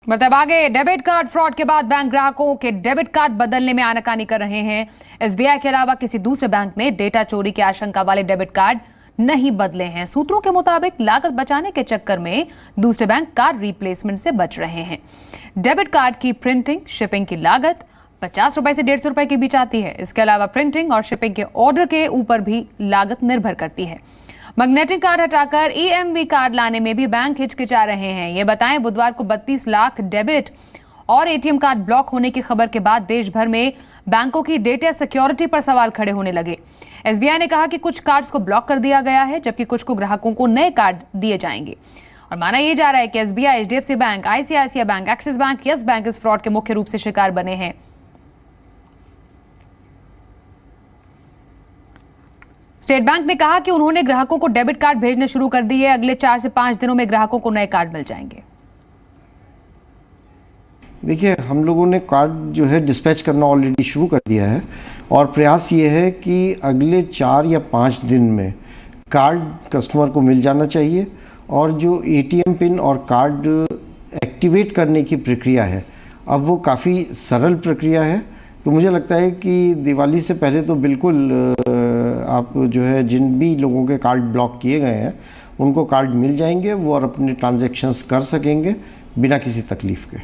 मतलब आगे debit card fraud के बाद बैंक ग्राहकों के डेबिट कार्ड बदलने में आनाकानी कर रहे हैं। एसबीआई के अलावा किसी दूसरे बैंक ने डेटा चोरी की आशंका वाले डेबिट कार्ड नहीं बदले हैं। सूत्रों के मुताबिक लागत बचाने के चक्कर में दूसरे बैंक कार्ड रिप्लेसमेंट से बच रहे हैं। डेबिट कार्ड की प्रिंटिंग शिपिंग की लागत 50 रुपए से 150 रुपए के बीच आती है। इसके अलावा प्रिंटिंग और शिपिंग के ऑर्डर के ऊपर भी लागत निर्भर करती है। मैग्नेटिक कार्ड हटाकर ईएमवी कार्ड लाने में भी बैंक हिचकिचा रहे हैं। ये बताएं, बुधवार को 32 लाख डेबिट और एटीएम कार्ड ब्लॉक होने की खबर के बाद देश भर में बैंकों की डेटा सिक्योरिटी पर सवाल खड़े होने लगे। एसबीआई ने कहा कि कुछ कार्ड्स को ब्लॉक कर दिया गया है, जबकि कुछ को ग्राहकों को नए कार्ड दिए जाएंगे। और माना यह जा रहा है कि SBI, HDFC bank, ICICI bank, axis bank, yes bank इस फ्रॉड के मुख्य रूप से शिकार बने हैं। स्टेट बैंक ने कहा कि उन्होंने ग्राहकों को डेबिट कार्ड भेजने शुरू कर दिए। अगले 4 से 5 दिनों में ग्राहकों को नए कार्ड मिल जाएंगे। देखिए, हम लोगों ने कार्ड जो है डिस्पैच करना ऑलरेडी शुरू कर दिया है और प्रयास ये है कि अगले 4 या 5 दिन में कार्ड कस्टमर को मिल जाना चाहिए। और जो एटीएम पिन और कार्ड एक्टिवेट करने की प्रक्रिया है, अब वो काफ़ी सरल प्रक्रिया है। तो मुझे लगता है कि दिवाली से पहले तो बिल्कुल आप जो है जिन भी लोगों के कार्ड ब्लॉक किए गए हैं उनको कार्ड मिल जाएंगे, वो और अपने ट्रांजैक्शंस कर सकेंगे बिना किसी तकलीफ के।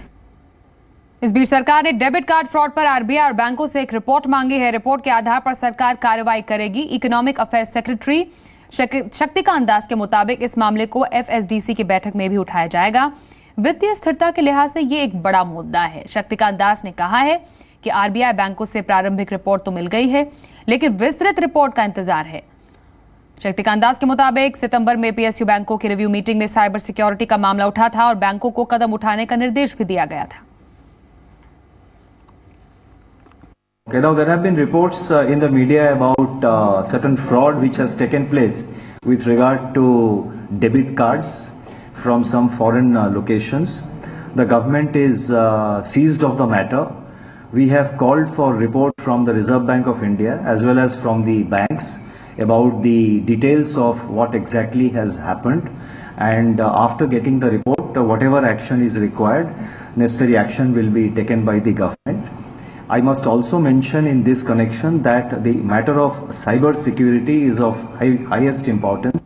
इस बीच सरकार ने डेबिट कार्ड फ्रॉड पर आरबीआई और बैंकों से एक रिपोर्ट मांगी है। रिपोर्ट के आधार पर सरकार कार्रवाई करेगी। Economic affairs secretary Shaktikanta Das के मुताबिक इस मामले को एफएसडीसी की बैठक में भी उठाया जाएगा। वित्तीय स्थिरता के लिहाज से ये एक बड़ा मुद्दा है। शक्तिकांत दास ने कहा है कि आरबीआई बैंकों से प्रारंभिक रिपोर्ट तो मिल गई है, लेकिन विस्तृत रिपोर्ट का इंतजार है। शक्तिकांत दास के मुताबिक सितंबर में पीएसयू बैंकों की रिव्यू मीटिंग में साइबर सिक्योरिटी का मामला उठा था और बैंकों को कदम उठाने का निर्देश भी दिया गया था। Okay, now there have been reports in the media about certain fraud which has taken place with regard to debit cards from some foreign locations. The government is seized of the matter. We have called for report from the Reserve Bank of India as well as from the banks about the details of what exactly has happened, and after getting the report, whatever action is required, necessary action will be taken by the government. I must also mention in this connection that the matter of cyber security is of highest importance.